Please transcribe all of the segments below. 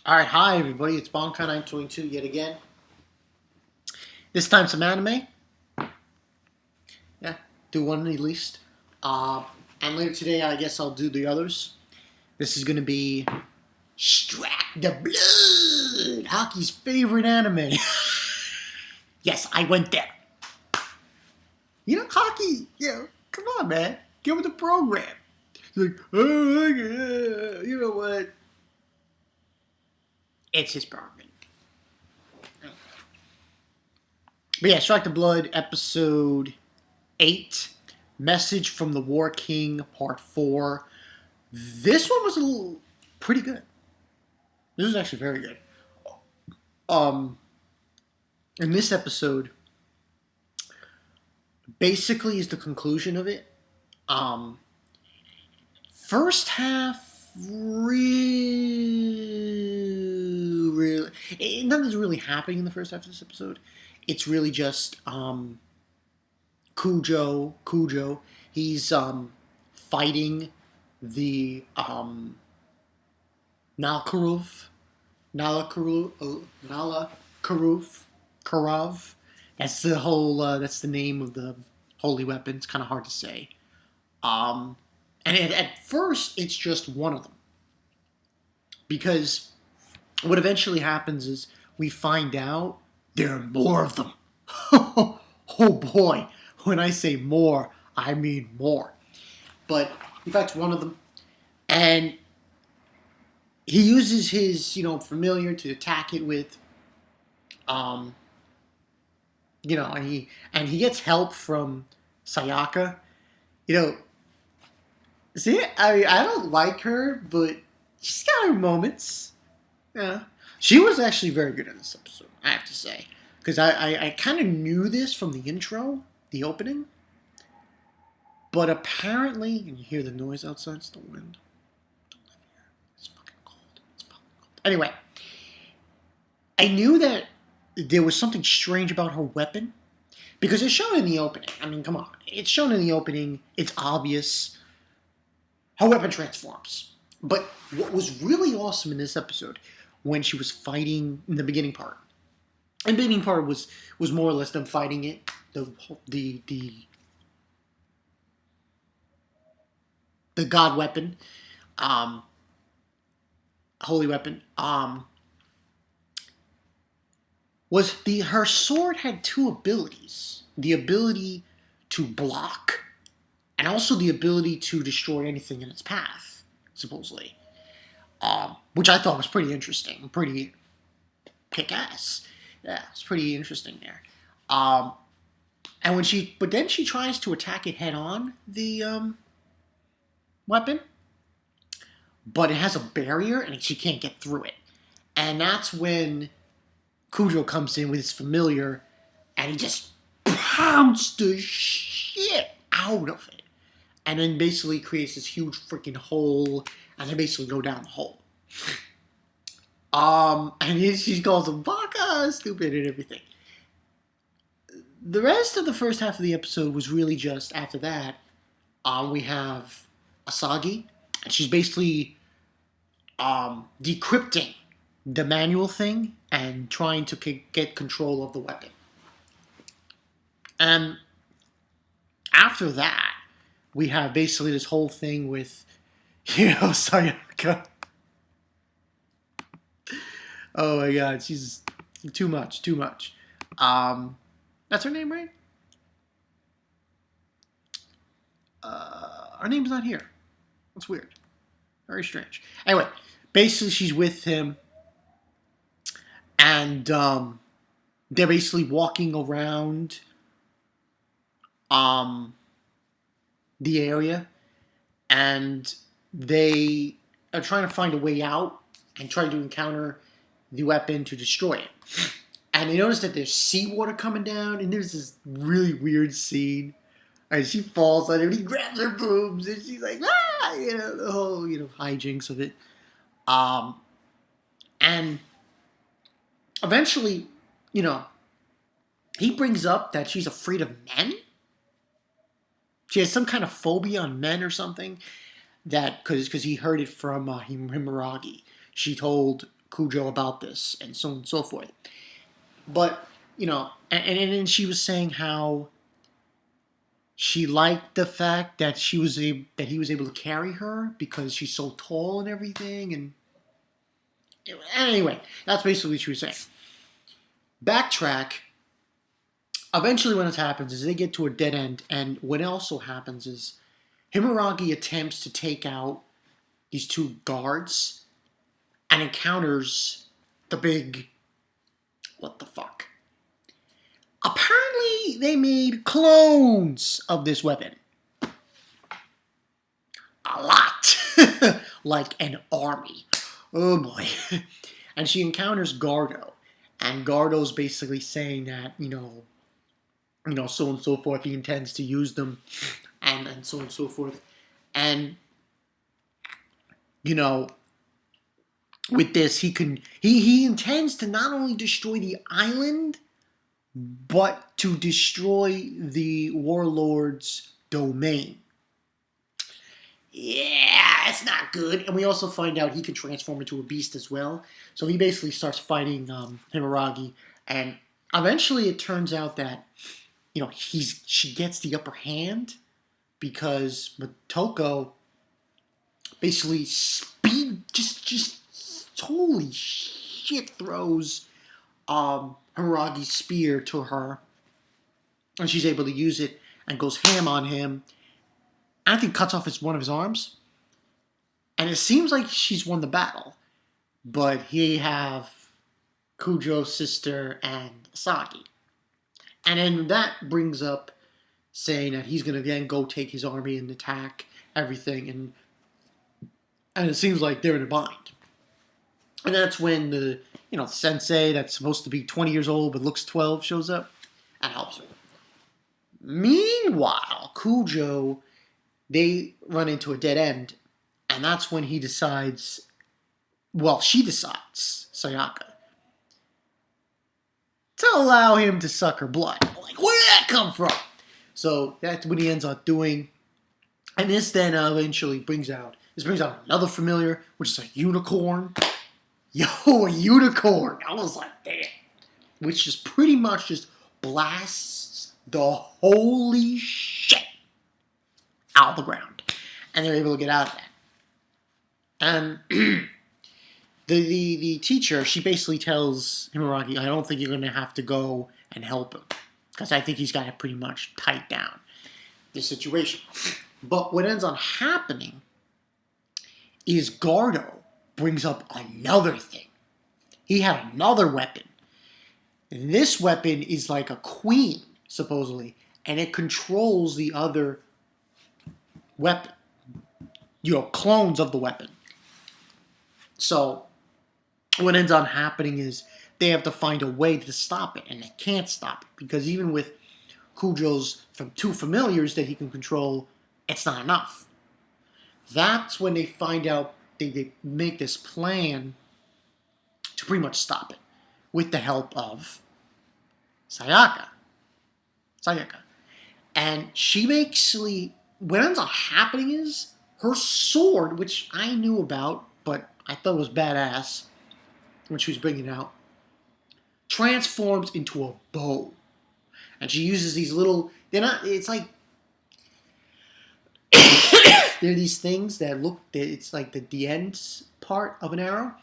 Alright, hi everybody, it's Bonkai922 yet again. This time some anime. Yeah, do one at least. And later today I guess I'll do the others. This is gonna be Strike the Blood! Hockey's favorite anime. Yes, I went there. You know, hockey, come on man. Get with the program. It's like, oh, yeah. You know what? It's his program. But yeah, Strike the Blood, episode 8, Message from the War King, part 4. This one was pretty good. This was actually very good. In this episode, basically is the conclusion of it. First half, really, nothing's really happening in the first half of this episode. It's really just Cujo. He's fighting the Nalakarov. Karav. That's the whole. That's the name of the holy weapon. It's kind of hard to say. And at first, it's just one of them, because what eventually happens is we find out there are more of them. Oh boy, when I say more, I mean more. But in fact, one of them, and he uses his familiar to attack it with. And he gets help from Sayaka. See, I don't like her, but she's got her moments. Yeah, she was actually very good in this episode, I have to say, because I kind of knew this from the intro, the opening, but apparently, and you hear the noise outside, it's the wind. Don't live here. It's fucking cold. Anyway, I knew that there was something strange about her weapon, because it's shown in the opening. I mean, come on. It's shown in the opening. It's obvious. Her weapon transforms. But what was really awesome in this episode, when she was fighting in the beginning part, and the beginning part was more or less them fighting it, the god weapon, holy weapon, was her sword had two abilities: the ability to block, and also the ability to destroy anything in its path, supposedly. Which I thought was pretty interesting, pretty kick-ass. Yeah, it's pretty interesting there. And but then she tries to attack it head on, the weapon, but it has a barrier and she can't get through it. And that's when Cujo comes in with his familiar, and he just pounds the shit out of it, and then basically creates this huge freaking hole, and they basically go down the hole. And she calls him Baka, stupid, and everything. The rest of the first half of the episode was really just, after that, we have Asagi, and she's basically decrypting the manual thing and trying to get control of the weapon. And after that, we have basically this whole thing with, Sayaka. Oh my god, she's too much. That's her name, right? Her name's not here. That's weird. Very strange. Anyway, basically she's with him, and they're basically walking around the area, and they are trying to find a way out and trying to encounter the weapon to destroy it. And they notice that there's seawater coming down, and there's this really weird scene. And she falls on him, and he grabs her boobs, and she's like, ah! The whole, hijinks of it. And eventually, he brings up that she's afraid of men. She has some kind of phobia on men or something. That, because he heard it from Himuragi. She told Kujo about this, and so on and so forth. But, and then she was saying how she liked the fact that that he was able to carry her because she's so tall and everything. And anyway, that's basically what she was saying. Backtrack. Eventually, what happens is they get to a dead end, and what also happens is Himuragi attempts to take out these two guards and encounters the big, what the fuck? Apparently, they made clones of this weapon. A lot. Like an army. Oh boy. And she encounters Gardo. And Gardo's basically saying that, so on and so forth, he intends to use them, and so on and so forth. And, with this, he intends to not only destroy the island, but to destroy the warlord's domain. Yeah, it's not good. And we also find out he can transform into a beast as well. So he basically starts fighting Himuragi, and eventually it turns out that she gets the upper hand because Motoko basically just holy shit throws Himuragi's spear to her, and she's able to use it and goes ham on him. I think cuts off one of his arms, and it seems like she's won the battle. But he have Kujo's sister and Saki, and then that brings up saying that he's going to again go take his army and attack everything, and it seems like they're in a bind. And that's when the sensei that's supposed to be 20 years old but looks 12 shows up and helps her. Meanwhile, Kujo, they run into a dead end, and that's when she decides, Sayaka, to allow him to suck her blood. Like, where did that come from? So that's what he ends up doing. And this then eventually brings out another familiar, which is a unicorn. Yo, a unicorn! I was like, damn. Which just pretty much just blasts the holy shit out of the ground. And they're able to get out of that. And the teacher, she basically tells Himuragi, I don't think you're going to have to go and help him, because I think he's got it pretty much tight down, this situation. But what ends up happening is Gardo brings up another thing. He had another weapon. And this weapon is like a queen, supposedly, and it controls the other weapon. Clones of the weapon. So what ends up happening is they have to find a way to stop it, and they can't stop it, because even with Kujo's two familiars that he can control, it's not enough. That's when they find out, they make this plan to pretty much stop it, with the help of Sayaka. And she basically, what ends up happening is, her sword, which I knew about, but I thought was badass when she was bringing it out, transforms into a bow. And she uses these little, it's like, they're these things that it's like the end part of an arrow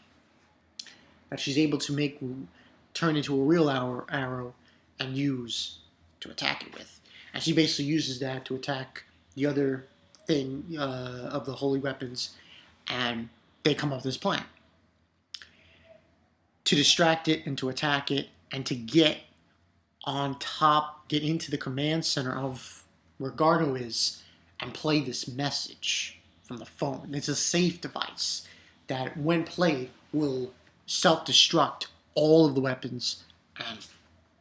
that she's able to turn into a real arrow and use to attack it with. And she basically uses that to attack the other thing of the holy weapons, and they come up with this plan to distract it and to attack it and to get into the command center of where Gardo is and play this message from the phone. It's a safe device that, when played, will self-destruct all of the weapons, and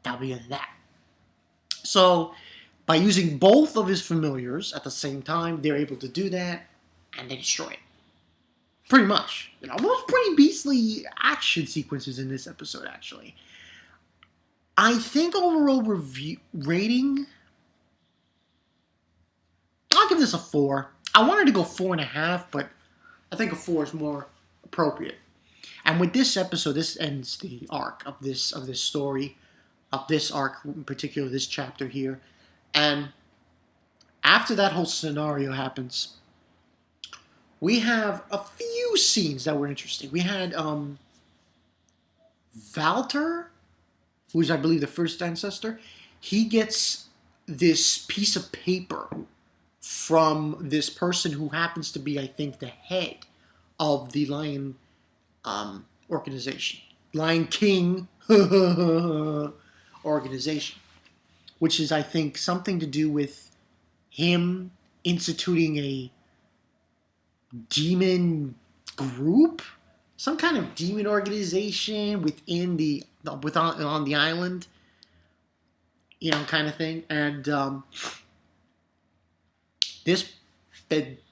that'll be in that. So, by using both of his familiars at the same time, they're able to do that, and they destroy it. Pretty much. Those pretty beastly action sequences in this episode, actually. I think overall rating, I'll give this a 4. I wanted to go 4.5, but I think a 4 is more appropriate. And with this episode, this ends the arc of this story, of this arc in particular, this chapter here. And after that whole scenario happens, we have a few scenes that were interesting. We had Valter, who's I believe the first ancestor. He gets this piece of paper from this person who happens to be, I think, the head of the Lion organization, Lion King organization, which is, I think, something to do with him instituting a demon group, some kind of demon organization within on the island, kind of thing. And this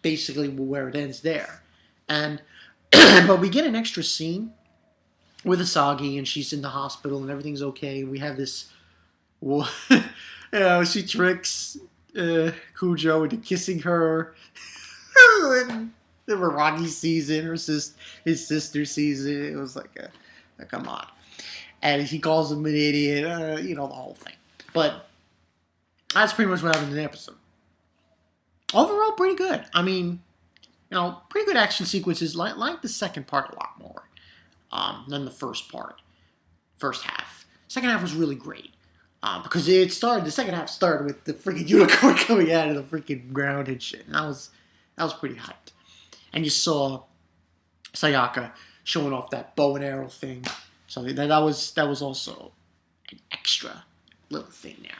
basically where it ends there. And but we get an extra scene with Asagi, and she's in the hospital, and everything's okay. We have this, she tricks Kujo into kissing her. And Rocky sees it, his sister sees it. It was like come on. And he calls him an idiot, the whole thing. But that's pretty much what happened in the episode. Overall, pretty good. I mean, pretty good action sequences. Like the second part a lot more than the first half. Second half was really great. Because the second half started with the freaking unicorn coming out of the freaking ground and shit. And that was pretty hyped. And you saw Sayaka showing off that bow and arrow thing. So that was also an extra little thing there.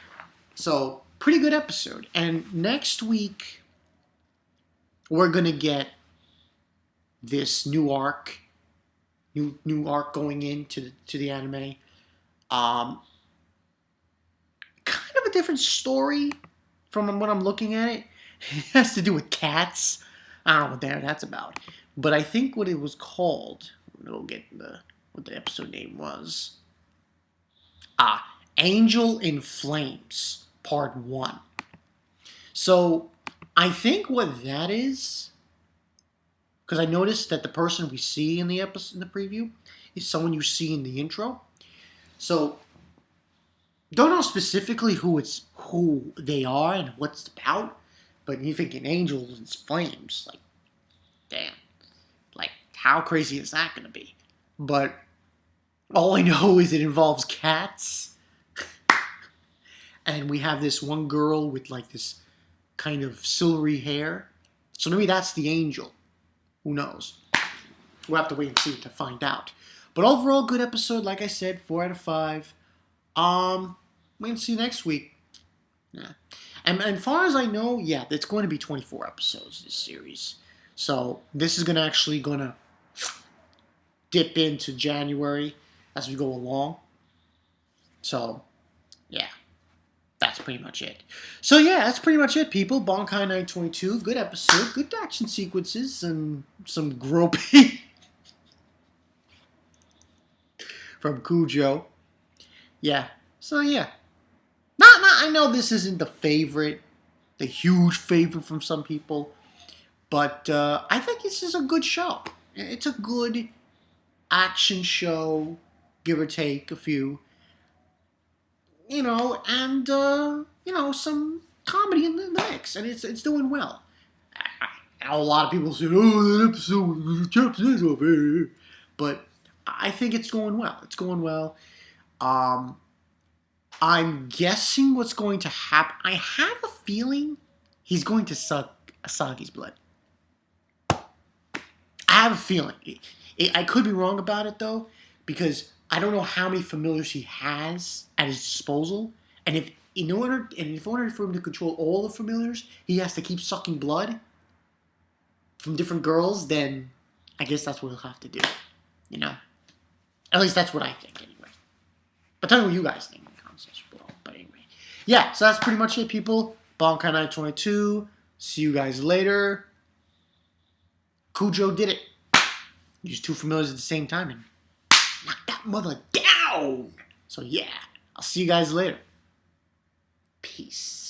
So pretty good episode. And next week we're gonna get this new arc going into the anime. Kind of a different story from what I'm looking at it. It has to do with cats. I don't know what that's about. But I think what it was called, we'll get what the episode name was. Angel in Flames, Part 1. So, I think what that is, because I noticed that the person we see in the episode, in the preview, is someone you see in the intro. So, don't know specifically who they are and what it's about, but you're thinking Angels in Flames, like, damn, like how crazy is that going to be? But all I know is it involves cats, and we have this one girl with like this kind of silvery hair. So maybe that's the angel. Who knows? We'll have to wait and see to find out. But overall, good episode. Like I said, 4 out of 5. Wait and see next week. Yeah. And as far as I know, yeah, it's going to be 24 episodes, this series. So this is going to dip into January as we go along. So, yeah. That's pretty much it. So yeah, that's pretty much it, people. Bankai 922, good episode, good action sequences, and some groping from Kujo. Yeah. So yeah. I know this isn't the huge favorite from some people, but I think this is a good show. It's a good action show, give or take a few. And some comedy in the mix, and it's doing well. I know a lot of people say, "Oh, that episode kept this up," but I think it's going well. It's going well. I'm guessing what's going to happen. I have a feeling he's going to suck Asagi's blood. I have a feeling. I could be wrong about it though, because I don't know how many familiars he has at his disposal, and if in order for him to control all the familiars, he has to keep sucking blood from different girls, then I guess that's what he'll have to do. At least that's what I think anyway. But tell me what you guys think in the comments section below. But anyway, yeah. So that's pretty much it, people. Bankai 922. See you guys later. Kujo did it. Used 2 familiars at the same time and knock that mother down. So yeah, I'll see you guys later. Peace.